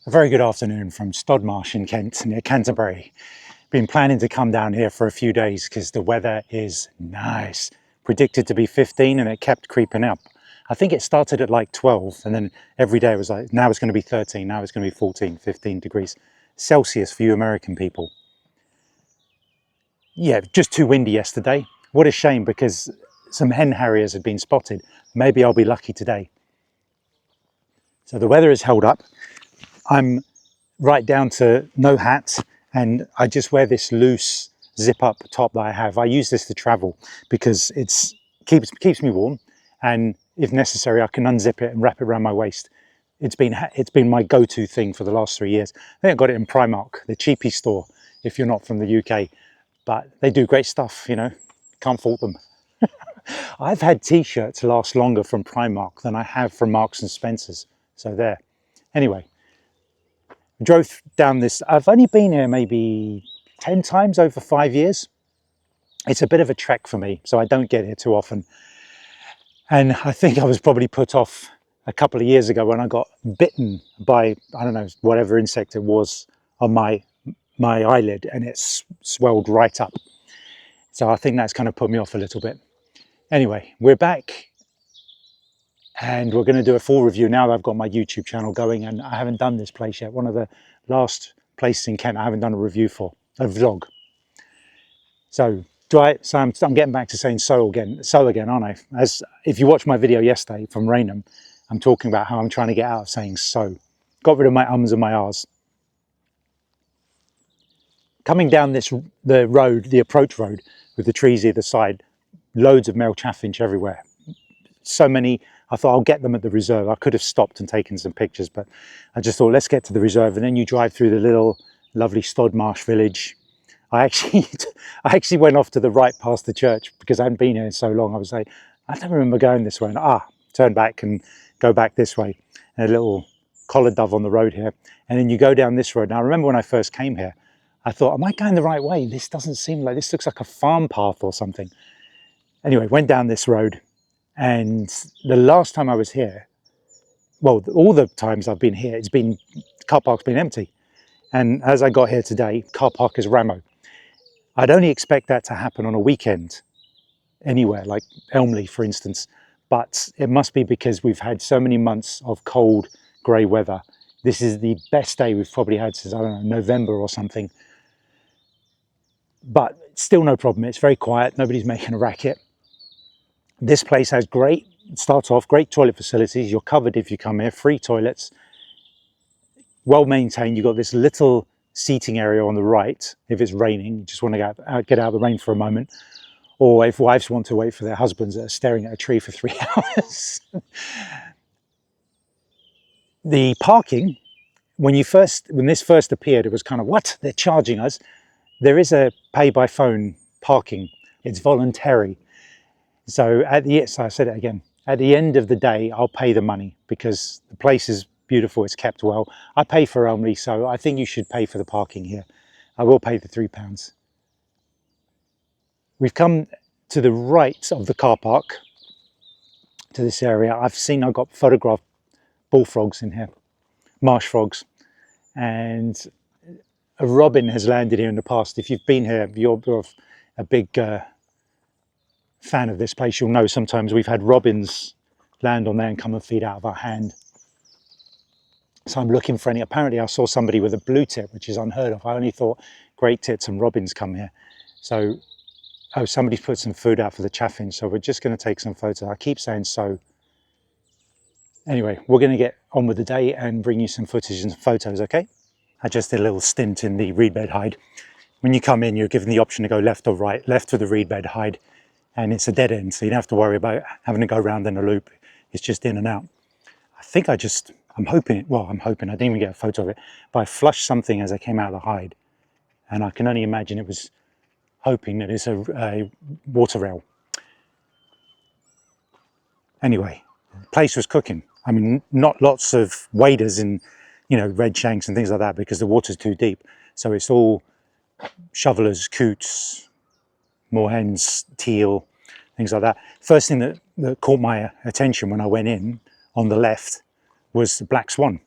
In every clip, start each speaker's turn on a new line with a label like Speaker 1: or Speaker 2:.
Speaker 1: A very good afternoon from Stodmarsh in Kent, near Canterbury. Been planning to come down here for a few days because the weather is nice. Predicted to be 15 and it kept creeping up. I think it started at like 12 and then every day it was like, now it's going to be 13, now it's going to be 14, 15 degrees Celsius for you American people. Yeah, just too windy yesterday. What a shame because some Hen Harriers had been spotted. Maybe I'll be lucky today. So the weather has held up. I'm right down to no hat and I just wear this loose zip up top that I have. I use this to travel because it keeps me warm, and if necessary I can unzip it and wrap it around my waist. It's been my go-to thing for the last 3 years. I think I got it in Primark, the cheapie store if you're not from the UK, but they do great stuff, you know, can't fault them. I've had t-shirts last longer from Primark than I have from Marks and Spencer's, so there. Anyway, drove down this. I've only been here maybe 10 times over 5 years. It's a bit of a trek for me, so I don't get here too often. And I think I was probably put off a couple of years ago when I got bitten by, I don't know, whatever insect it was on my eyelid, and it swelled right up. So I think that's kind of put me off a little bit. Anyway, we're back and we're going to do a full review now that I've got my YouTube channel going, and I haven't done this place yet. One of the last places in Kent I haven't done a review for, a vlog. So I'm getting back to saying so again, aren't I? As if you watched my video yesterday from Raynham, I'm talking about how I'm trying to get out of saying so. Got rid of my ums and my ahs. Coming down the road, the approach road with the trees either side, loads of male chaffinch everywhere. So many, I thought I'll get them at the reserve. I could have stopped and taken some pictures, but I just thought let's get to the reserve, and then you drive through the little lovely Stodmarsh village. I actually went off to the right past the church because I hadn't been here in so long. I was like, I don't remember going this way, and turn back and go back this way. And a little collar dove on the road here, and then you go down this road. Now I remember when I first came here, I thought, am I going the right way? This doesn't seem like, this looks like a farm path or something. Anyway, went down this road. And the last time I was here, well, all the times I've been here, car park's been empty. And as I got here today, car park is rammo. I'd only expect that to happen on a weekend anywhere, like Elmley, for instance. But it must be because we've had so many months of cold, grey weather. This is the best day we've probably had since, I don't know, November or something. But still no problem. It's very quiet. Nobody's making a racket. This place has great toilet facilities. You're covered if you come here, free toilets, well maintained. You've got this little seating area on the right. If it's raining, you just want to get out of the rain for a moment. Or if wives want to wait for their husbands that are staring at a tree for 3 hours. The parking, when this first appeared, it was kind of, what? They're charging us. There is a pay by phone parking. It's voluntary. So I said it again, at the end of the day, I'll pay the money because the place is beautiful, it's kept well. I pay for Elmley, so I think you should pay for the parking here. I will pay the £3. We've come to the right of the car park, to this area. I've got photographed bullfrogs in here, marsh frogs, and a robin has landed here in the past. If you've been here, you're a big fan of this place, you'll know sometimes we've had robins land on there and come and feed out of our hand. So I'm looking for any. Apparently I saw somebody with a blue tit, which is unheard of. I only thought great tits and robins come here. So, somebody's put some food out for the chaffinch, so we're just going to take some photos. I keep saying so. Anyway, we're going to get on with the day and bring you some footage and some photos, okay? I just did a little stint in the reed bed hide. When you come in, you're given the option to go left or right. Left for the reed bed hide, and it's a dead end, so you don't have to worry about having to go around in a loop. It's just in and out. I'm hoping, I didn't even get a photo of it, but I flushed something as I came out of the hide, and I can only imagine it was hoping that it's a water rail. Anyway, the place was cooking. I mean, not lots of waders and, red shanks and things like that because the water's too deep. So it's all shovelers, coots, moorhens, teal, things like that. First thing that caught my attention when I went in on the left was the black swan.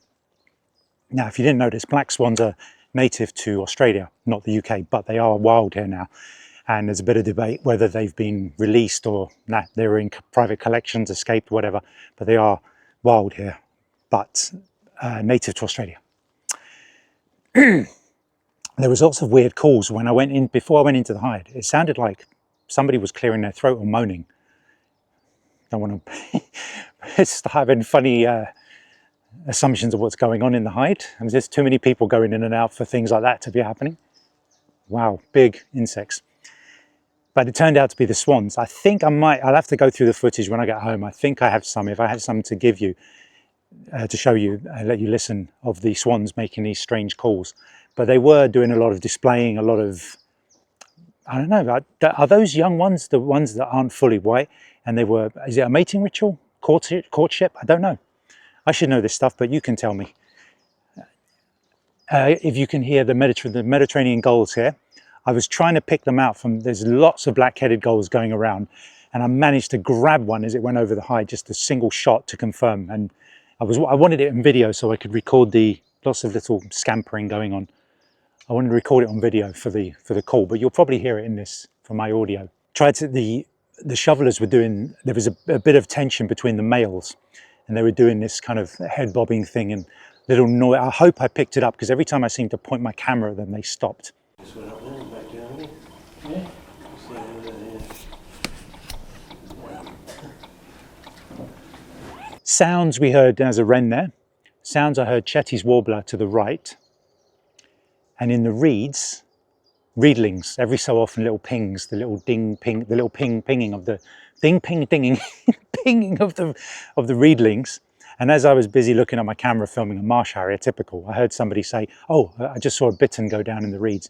Speaker 1: Now, if you didn't notice, black swans are native to Australia, not the UK, but they are wild here now. And there's a bit of debate whether they've been released or they were in private collections, escaped, whatever, but they are wild here, but native to Australia. There was lots of weird calls when I went in, before I went into the hide. It sounded like somebody was clearing their throat or moaning. Don't want to start having funny assumptions of what's going on in the hide. And there's too many people going in and out for things like that to be happening. Wow, big insects. But it turned out to be the swans. I think I'll have to go through the footage when I get home. I think I have some. If I have some to give you, to show you, let you listen of the swans making these strange calls. But they were doing a lot of displaying, a lot of, I don't know, are those young ones the ones that aren't fully white? And they were, is it a mating ritual? Courtship? I don't know. I should know this stuff, but you can tell me. If you can hear the Mediterranean gulls here, I was trying to pick them out from, there's lots of black-headed gulls going around, and I managed to grab one as it went over the hide, just a single shot to confirm. And I wanted it in video so I could record the lots of little scampering going on. I wanted to record it on video for the call, but you'll probably hear it in this for my audio. The shovelers were doing, there was a bit of tension between the males, and they were doing this kind of head bobbing thing and little noise. I hope I picked it up, because every time I seemed to point my camera at them, they stopped.
Speaker 2: Just went up there and back down again. Yeah.
Speaker 1: Sounds we heard, there's a wren there. Sounds I heard Chetty's warbler to the right. And in the reeds, reedlings, every so often little pings, the little ding ping, the little pinging of the ding ping dinging pinging of the reedlings. And as I was busy looking at my camera filming a marsh harrier, typical, I heard somebody say, "Oh, I just saw a bittern go down in the reeds."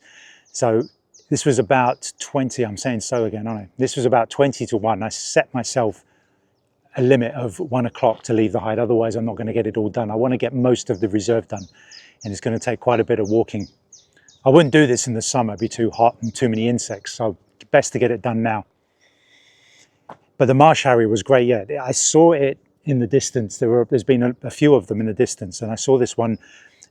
Speaker 1: So this was about 20, I'm saying so again, aren't I? This was about 20 to 1. I set myself a limit of 1 o'clock to leave the hide, otherwise I'm not going to get it all done. I want to get most of the reserve done, and it's going to take quite a bit of walking. I wouldn't do this in the summer, it'd be too hot and too many insects, so best to get it done now. But the marsh harrier was great, yeah. I saw it in the distance. There's been a few of them in the distance, and I saw this one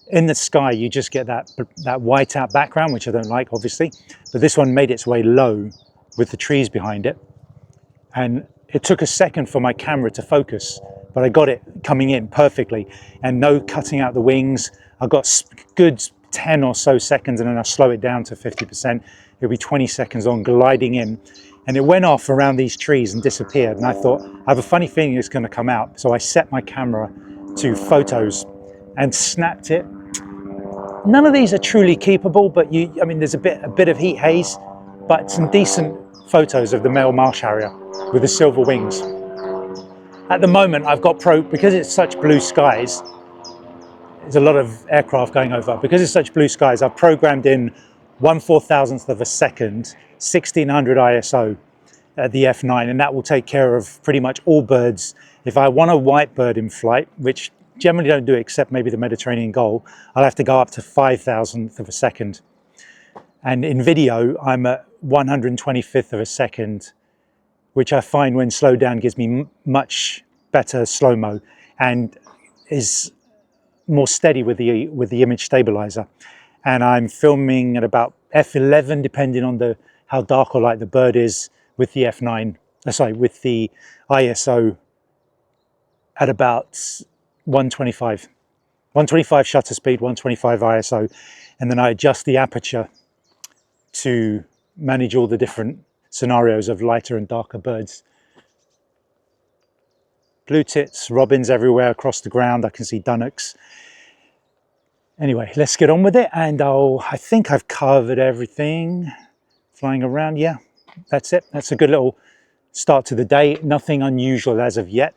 Speaker 1: in the sky. You just get that white out background, which I don't like, obviously. But this one made its way low with the trees behind it. And it took a second for my camera to focus, but I got it coming in perfectly, and no cutting out the wings. I got good 10 or so seconds, and then I slow it down to 50%. It'll be 20 seconds on, gliding in. And it went off around these trees and disappeared. And I thought, I have a funny feeling it's going to come out. So I set my camera to photos and snapped it. None of these are truly keepable, but I mean, there's a bit of heat haze, but some decent photos of the male marsh harrier with the silver wings. At the moment, I've got because it's such blue skies, there's a lot of aircraft going over. Because it's such blue skies, I've programmed in 1/4000th of a second, 1600 ISO at the f9, and that will take care of pretty much all birds. If I want a white bird in flight, which generally don't do it except maybe the Mediterranean gull, I'll have to go up to 5000th of a second. And in video, I'm at 125th of a second, which I find when slowed down gives me much better slow-mo and is more steady with the image stabilizer. And I'm filming at about f11, depending on how dark or light the bird is, with the f9, with the ISO at about 125 shutter speed, 125 ISO, and then I adjust the aperture to manage all the different scenarios of lighter and darker birds. Blue tits, robins everywhere across the ground. I can see dunnocks. Anyway, let's get on with it, and I think I've covered everything. Flying around, yeah, that's it. That's a good little start to the day. Nothing unusual as of yet.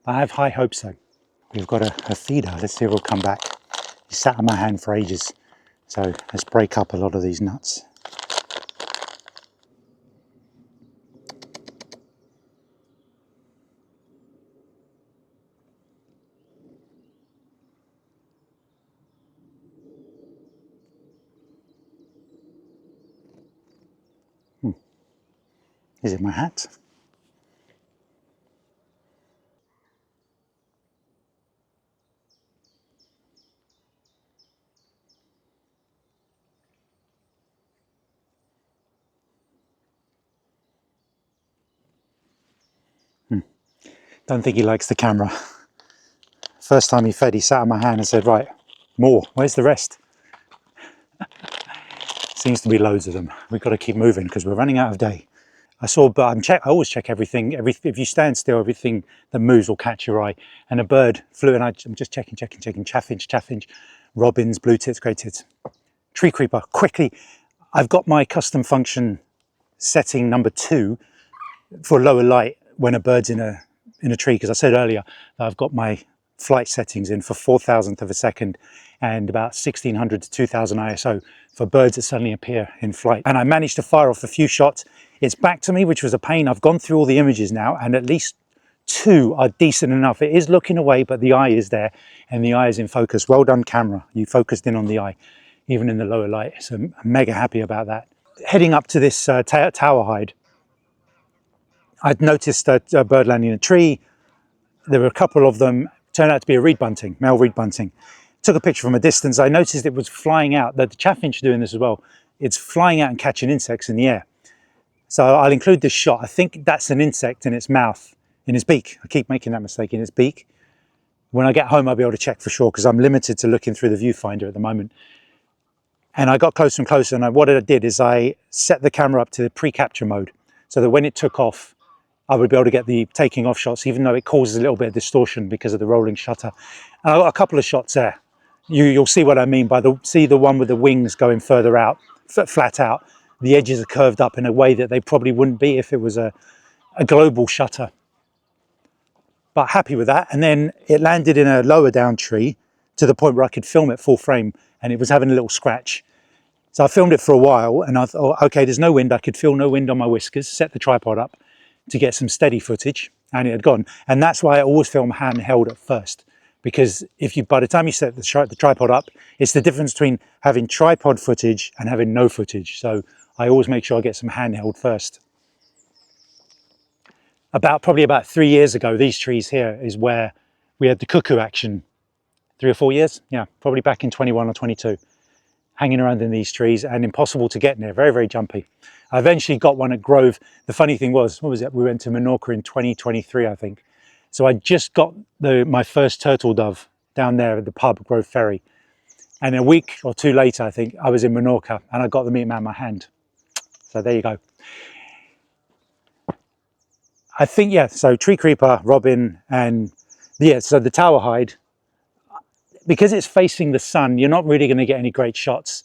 Speaker 1: I have high hopes though. We've got a feeder. Let's see if he'll come back. He sat on my hand for ages. So let's break up a lot of these nuts. Is it my hat? Don't think he likes the camera. First time he fed, he sat on my hand and said, right, more, where's the rest? Seems to be loads of them. We've got to keep moving because we're running out of day. I always check everything. If you stand still, everything that moves will catch your eye. And a bird flew, and I'm just checking. Chaffinch, robins, blue tits, grey tits. Treecreeper, quickly. I've got my custom function setting number 2 for lower light when a bird's in a tree, because I said earlier that I've got my flight settings in for 4,000th of a second and about 1600 to 2000 ISO for birds that suddenly appear in flight. And I managed to fire off a few shots. It's back to me, which was a pain. I've gone through all the images now, and at least 2 are decent enough. It is looking away, but the eye is there, and the eye is in focus. Well done, camera. You focused in on the eye, even in the lower light. So I'm mega happy about that. Heading up to this tower hide, I'd noticed a bird landing in a tree. There were a couple of them. Turned out to be a reed bunting, male reed bunting. Took a picture from a distance. I noticed it was flying out. The chaffinch doing this as well. It's flying out and catching insects in the air. So I'll include this shot. I think that's an insect in its mouth, in its beak. I keep making that mistake, in its beak. When I get home, I'll be able to check for sure, because I'm limited to looking through the viewfinder at the moment. And I got closer and closer, and what I did is I set the camera up to the pre-capture mode, so that when it took off, I would be able to get the taking off shots, even though it causes a little bit of distortion because of the rolling shutter. And I got a couple of shots there. You'll see what I mean by the one with the wings going further out, flat out. The edges are curved up in a way that they probably wouldn't be if it was a global shutter. But happy with that. And then it landed in a lower down tree to the point where I could film it full frame, and it was having a little scratch. So I filmed it for a while, and I thought, okay, there's no wind. I could feel no wind on my whiskers, set the tripod up to get some steady footage, and it had gone. And that's why I always film handheld at first, because by the time you set the tripod up, it's the difference between having tripod footage and having no footage. So I always make sure I get some handheld first. Probably about 3 years ago, these trees here is where we had the cuckoo action. 3 or 4 years, yeah, probably back in 21 or 22. Hanging around in these trees and impossible to get near, very, very jumpy. I eventually got one at Grove. The funny thing was, what was it? We went to Menorca in 2023, I think. So I just got my first turtle dove down there at the pub, Grove Ferry. And a week or 2 later, I think, I was in Menorca and I got the meat man in my hand. So there you go. I think, yeah, so Treecreeper, robin, and yeah, so the tower hide, because it's facing the sun, you're not really going to get any great shots.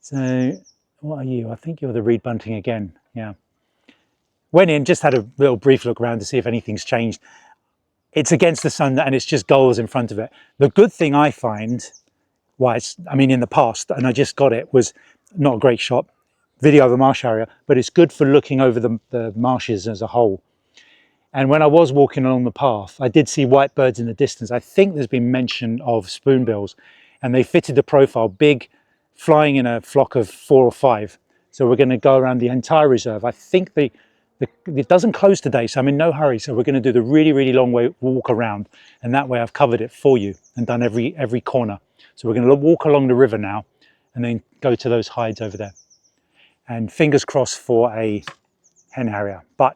Speaker 1: So what are you? I think you're the reed bunting again. Yeah. Went in, just had a little brief look around to see if anything's changed. It's against the sun and it's just gulls in front of it. The good thing I find, in the past, and I just got it, was not a great shot, video of a marsh harrier, but it's good for looking over the marshes as a whole. And when I was walking along the path, I did see white birds in the distance. I think there's been mention of spoonbills, and they fitted the profile, big, flying in a flock of 4 or 5. So we're going to go around the entire reserve. I think it doesn't close today, so I'm in no hurry. So we're going to do the really, really long walk around, and that way I've covered it for you and done every corner. So we're going to walk along the river now, and then go to those hides over there. And fingers crossed for a hen harrier. But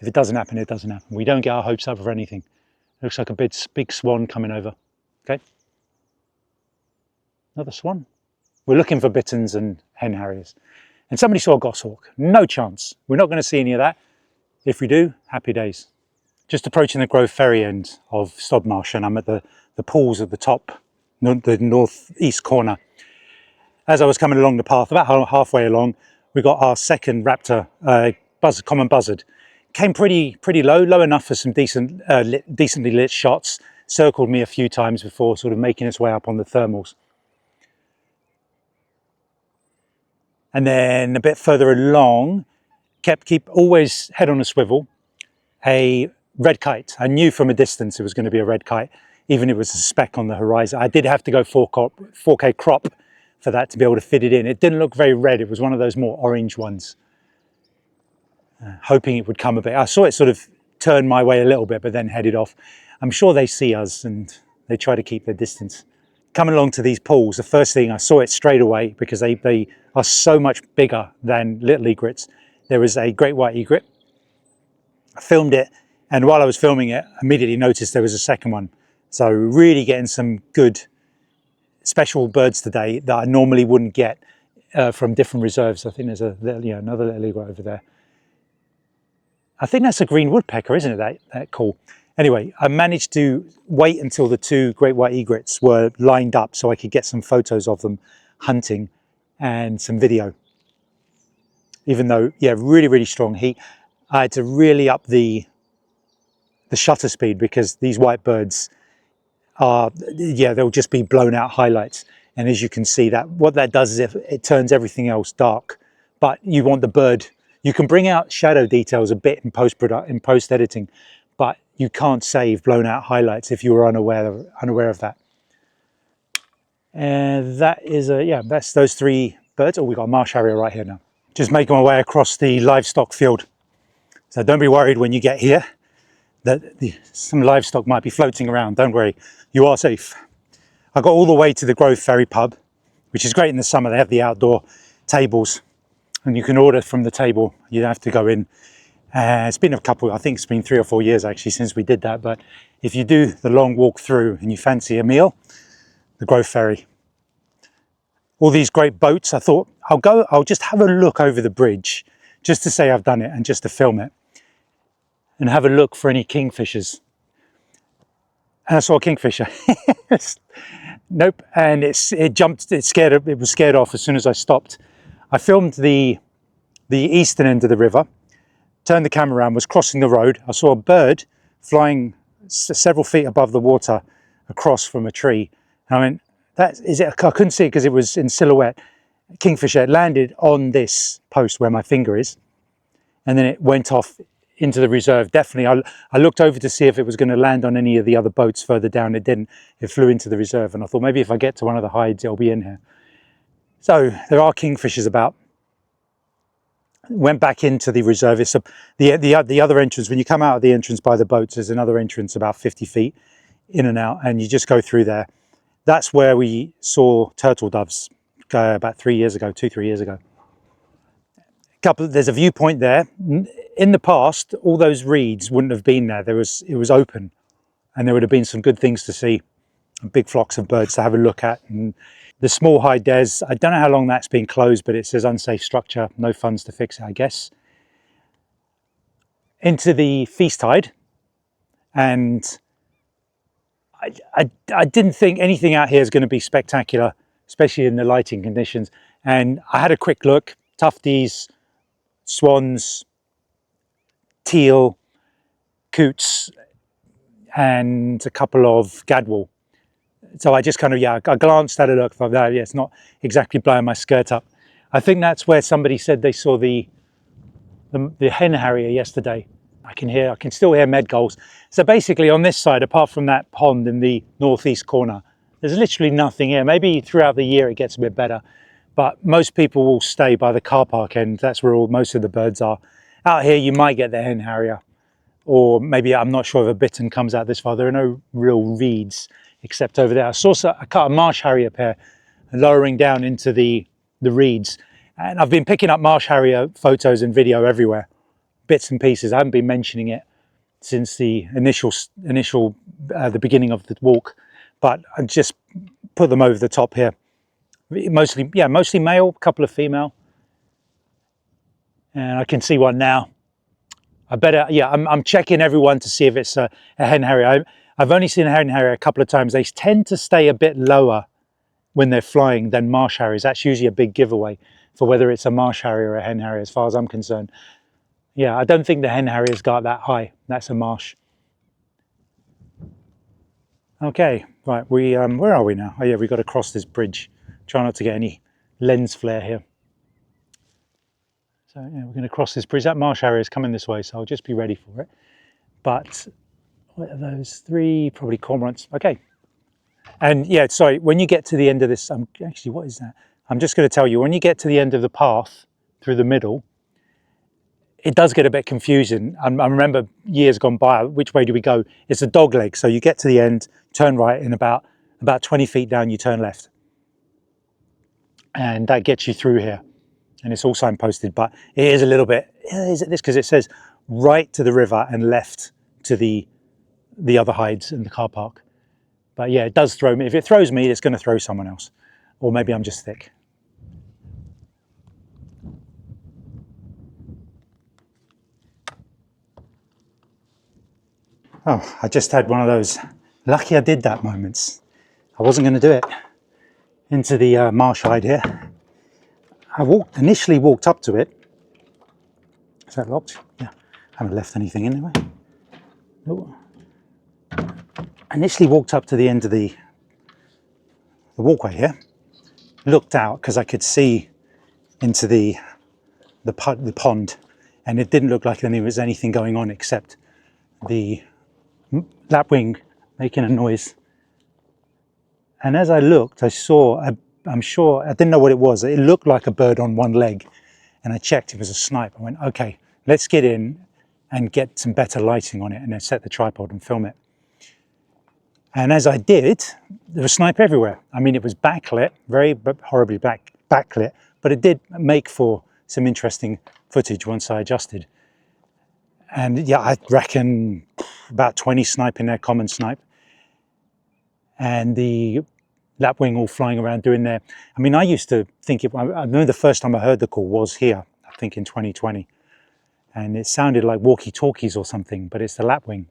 Speaker 1: if it doesn't happen, it doesn't happen. We don't get our hopes up for anything. It looks like a big swan coming over. Okay. Another swan. We're looking for bitterns and hen harriers. And somebody saw a goshawk. No chance. We're not going to see any of that. If we do, happy days. Just approaching the Grove Ferry end of Stodmarsh, and I'm at the pools at the top, the northeast corner. As I was coming along the path, about halfway along, we got our second raptor, common buzzard. Came pretty low enough for some decently lit shots. Circled me a few times before sort of making its way up on the thermals. And then a bit further along, keep always head on a swivel, a red kite. I knew from a distance it was going to be a red kite, even if it was a speck on the horizon. I did have to go 4K crop for that to be able to fit it in. It didn't look very red. It was one of those more orange ones. Hoping it would come a bit. I saw it sort of turn my way a little bit, but then headed off. I'm sure they see us and they try to keep their distance. Coming along to these pools, the first thing I saw it straight away, because they are so much bigger than little egrets. There was a great white egret. I filmed it And while I was filming it, I immediately noticed there was a second one. So really getting some good special birds today that I normally wouldn't get from different reserves. I think there's a little, another little eagle over there. I think that's a green woodpecker, isn't it? That call. Anyway, I managed to wait until the two great white egrets were lined up so I could get some photos of them hunting and some video. Even though, yeah, really, really strong heat. I had to really up the shutter speed because these white birds are, yeah, they'll just be blown out highlights. And as you can see, that what that does is it turns everything else dark. But you want the bird, you can bring out shadow details a bit in post editing, but you can't save blown out highlights if you were unaware of that. And that is that's those three birds. Oh, we've got a marsh harrier right here now. Just making my way across the livestock field. So don't be worried when you get here that some livestock might be floating around. Don't worry, you are safe. I got all the way to the Grove Ferry pub, which is great in the summer. They have the outdoor tables and you can order from the table. You don't have to go in. It's been I think it's been 3 or 4 years actually since we did that. But if you do the long walk through and you fancy a meal, the Grove Ferry. All these great boats, I thought I'll just have a look over the bridge just to say I've done it and just to film it and have a look for any kingfishers. And I saw a kingfisher. Nope, and it was scared off as soon as I stopped. I filmed the eastern end of the river, turned the camera around, was crossing the road. I saw a bird flying several feet above the water across from a tree. And I went, I couldn't see it because it was in silhouette. Kingfisher. It landed on this post where my finger is, and then it went off into the reserve. Definitely, I looked over to see if it was going to land on any of the other boats further down. It didn't. It flew into the reserve, and I thought maybe if I get to one of the hides, it'll be in here. So there are kingfishers about. Went back into the reserve. It's the other entrance. When you come out of the entrance by the boats, there's another entrance about 50 feet in and out, and you just go through there. That's where we saw turtle doves about 3 years ago, 2-3 years ago. There's a viewpoint there. In the past, all those reeds wouldn't have been there. It was open, and there would have been some good things to see, big flocks of birds to have a look at. And the small hide des, I don't know how long that's been closed, but it says unsafe structure, no funds to fix it, I guess. Into the feast hide, and I didn't think anything out here is going to be spectacular, especially in the lighting conditions. And I had a quick look, tufties, swans, teal, coots, and a couple of gadwall. So I just kind of, I glanced at it, look, thought, yeah, it's not exactly blowing my skirt up. I think that's where somebody said they saw the hen harrier yesterday. I can still hear medgulls. So basically on this side, apart from that pond in the northeast corner, there's literally nothing here. Maybe throughout the year it gets a bit better, but most people will stay by the car park end. That's where most of the birds are. Out here you might get the hen harrier, or maybe, I'm not sure if a bittern comes out this far. There are no real reeds except over there. I caught a marsh harrier pair lowering down into the reeds, and I've been picking up marsh harrier photos and video everywhere, bits and pieces. I haven't been mentioning it since the the beginning of the walk, but I just put them over the top here. Mostly male, a couple of female, and I can see one now. I'm checking everyone to see if it's a hen harrier. I've only seen a hen harrier a couple of times. They tend to stay a bit lower when they're flying than marsh harriers. That's usually a big giveaway for whether it's a marsh harrier or a hen harrier, as far as I'm concerned. Yeah, I don't think the hen harriers got that high. That's a marsh. Okay, right, where are we now? Oh yeah, we've got to cross this bridge. Try not to get any lens flare here. So yeah, we're going to cross this bridge. That marsh harrier is coming this way, so I'll just be ready for it. But what are those? 3 probably cormorants. Okay. And yeah, sorry, when you get to the end of this, actually, what is that? I'm just going to tell you, when you get to the end of the path through the middle, it does get a bit confusing. I remember years gone by, which way do we go? It's a dog leg. So you get to the end, turn right, and about 20 feet down, you turn left. And that gets you through here. And it's all signposted, but it is a little bit, is it this? Because it says right to the river and left to the other hides in the car park. But yeah, it does throw me. If it throws me, it's going to throw someone else. Or maybe I'm just thick. Oh, I just had one of those lucky I did that moments. I wasn't going to do it. Into the marsh hide here. I initially walked up to it. Is that locked? Yeah. I haven't left anything in anyway. Oh. I initially walked up to the end of the walkway here. Looked out because I could see into the pond, and it didn't look like there was anything going on except the lapwing making a noise. And as I looked, I saw, I'm sure, I didn't know what it was. It looked like a bird on one leg. And I checked, it was a snipe. I went, okay, let's get in and get some better lighting on it and then set the tripod and film it. And as I did, there was snipe everywhere. I mean, it was backlit, very horribly backlit, but it did make for some interesting footage once I adjusted. And yeah, I reckon about 20 snipe in there, common snipe. And the lapwing all flying around doing their, I mean, I used to think, I remember the first time I heard the call was here, I think in 2020. And it sounded like walkie-talkies or something, but it's the lapwing.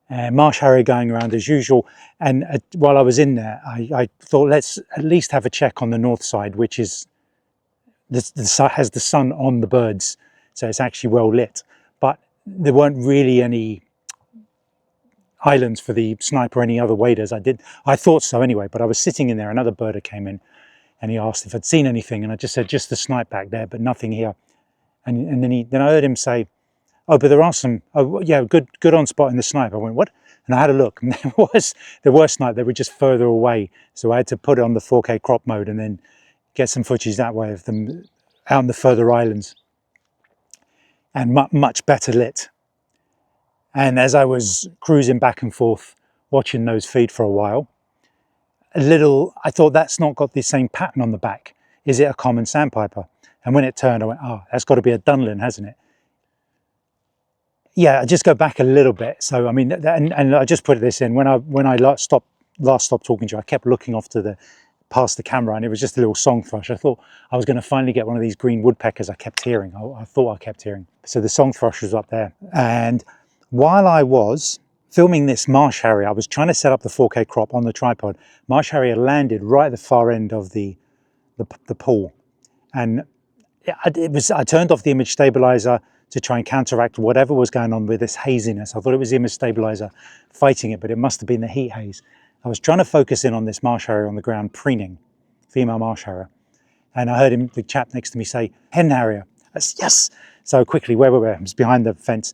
Speaker 1: And marsh harrier going around as usual. And while I was in there, I thought, let's at least have a check on the north side, which is has the sun on the birds, so it's actually well lit. But there weren't really any islands for the snipe or any other waders. I thought so anyway, but I was sitting in there, another birder came in and he asked if I'd seen anything, and I just said, just the snipe back there, but nothing here. And then I heard him say, oh, but there are some, oh yeah, good on spot in the snipe. I went, what? And I had a look, and there were snipe, they were just further away. So I had to put it on the 4K crop mode and then get some footage that way of them out in the further islands. And much better lit. And as I was cruising back and forth, watching those feed for a while, I thought that's not got the same pattern on the back. Is it a common sandpiper? And when it turned, I went, oh, that's got to be a Dunlin, hasn't it? Yeah, I just go back a little bit. So, I mean, and I just put this in, when I last stopped talking to you, I kept looking off to past the camera, and it was just a little song thrush. I thought I was going to finally get one of these green woodpeckers I kept hearing. I thought I kept hearing. So the song thrush was up there. And while I was filming this marsh harrier, I was trying to set up the 4K crop on the tripod. Marsh harrier landed right at the far end of the pool. And I turned off the image stabilizer to try and counteract whatever was going on with this haziness. I thought it was the image stabilizer fighting it, but it must have been the heat haze. I was trying to focus in on this marsh harrier on the ground preening, female marsh harrier. And I heard the chap next to me say, Hen Harrier. I said, yes. So quickly, where were we? I was behind the fence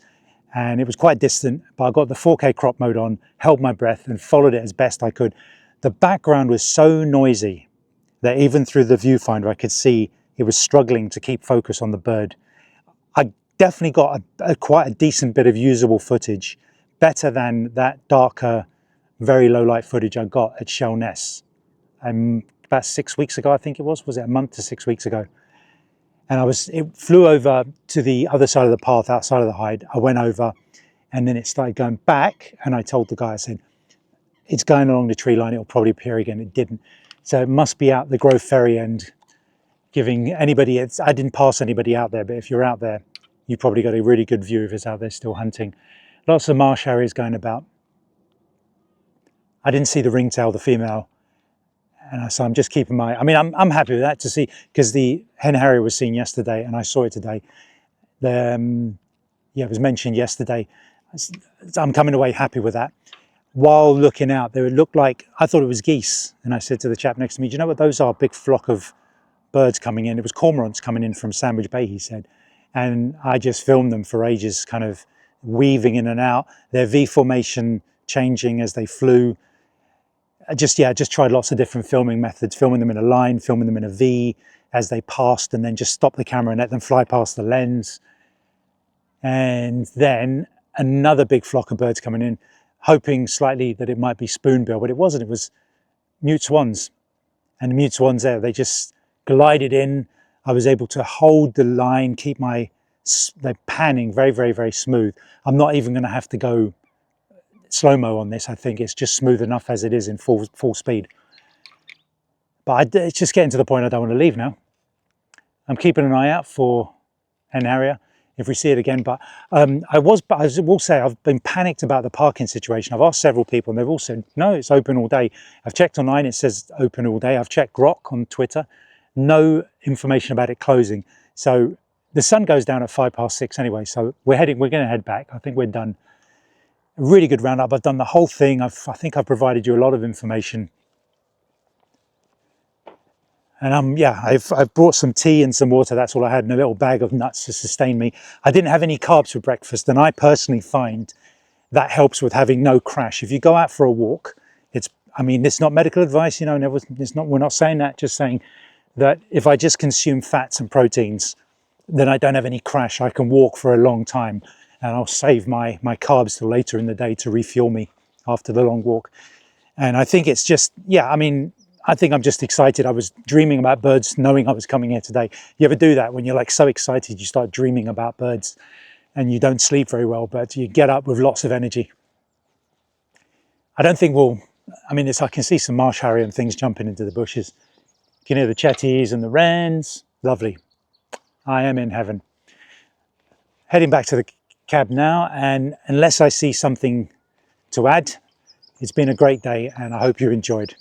Speaker 1: and it was quite distant, but I got the 4K crop mode on, held my breath and followed it as best I could. The background was so noisy that even through the viewfinder, I could see it was struggling to keep focus on the bird. I definitely got quite a decent bit of usable footage, better than that darker, very low light footage I got at Shell Ness about 6 weeks ago, I think it was it a month to 6 weeks ago? And it flew over to the other side of the path outside of the hide. I went over and then it started going back, and I told the guy, I said, it's going along the tree line, it'll probably appear again. It didn't. So it must be out the Grove Ferry end, giving anybody, I didn't pass anybody out there, but if you're out there, you probably got a really good view if it's out there still hunting. Lots of marsh harriers going about. I didn't see the ringtail, the female. And so I'm just keeping I'm happy with that to see, because the Hen Harrier was seen yesterday and I saw it today. It was mentioned yesterday. I'm coming away happy with that. While looking out there, it looked like, I thought it was geese. And I said to the chap next to me, do you know what those are? A big flock of birds coming in. It was cormorants coming in from Sandwich Bay, he said. And I just filmed them for ages, kind of weaving in and out, their V formation changing as they flew. I just tried lots of different filming methods, filming them in a line, filming them in a V as they passed, and then just stop the camera and let them fly past the lens. And then another big flock of birds coming in, hoping slightly that it might be spoonbill, but it wasn't. It was mute swans. And the mute swans there, they just glided in. I was able to hold the line, keep my they're panning very, very, very smooth. I'm not even going to have to go slow-mo on this. I think it's just smooth enough as it is in full speed. But it's just getting to the point I don't want to leave now. I'm keeping an eye out for Hen Harrier if we see it again. But I will say I've been panicked about the parking situation. I've asked several people and they've all said, no, it's open all day. I've checked online, it says open all day. I've checked Grok on Twitter, no information about it closing. So the sun goes down at 6:05 anyway. So we're going to head back. I think we're done. A really good roundup. I've done the whole thing. I think I've provided you a lot of information. And yeah, I've brought some tea and some water. That's all I had, and a little bag of nuts to sustain me. I didn't have any carbs for breakfast, and I personally find that helps with having no crash. If you go out for a walk, I mean, it's not medical advice, you know, we're not saying that, just saying that if I just consume fats and proteins, then I don't have any crash. I can walk for a long time, and I'll save my carbs till later in the day to refuel me after the long walk. And I think it's just, yeah, I mean, I think I'm just excited. I was dreaming about birds knowing I was coming here today. You ever do that when you're like so excited, you start dreaming about birds and you don't sleep very well, but you get up with lots of energy. I don't think I mean, I can see some marsh harrier and things jumping into the bushes. You can hear the chetties and the wrens. Lovely. I am in heaven. Heading back to the cab now, and unless I see something to add, it's been a great day and I hope you enjoyed.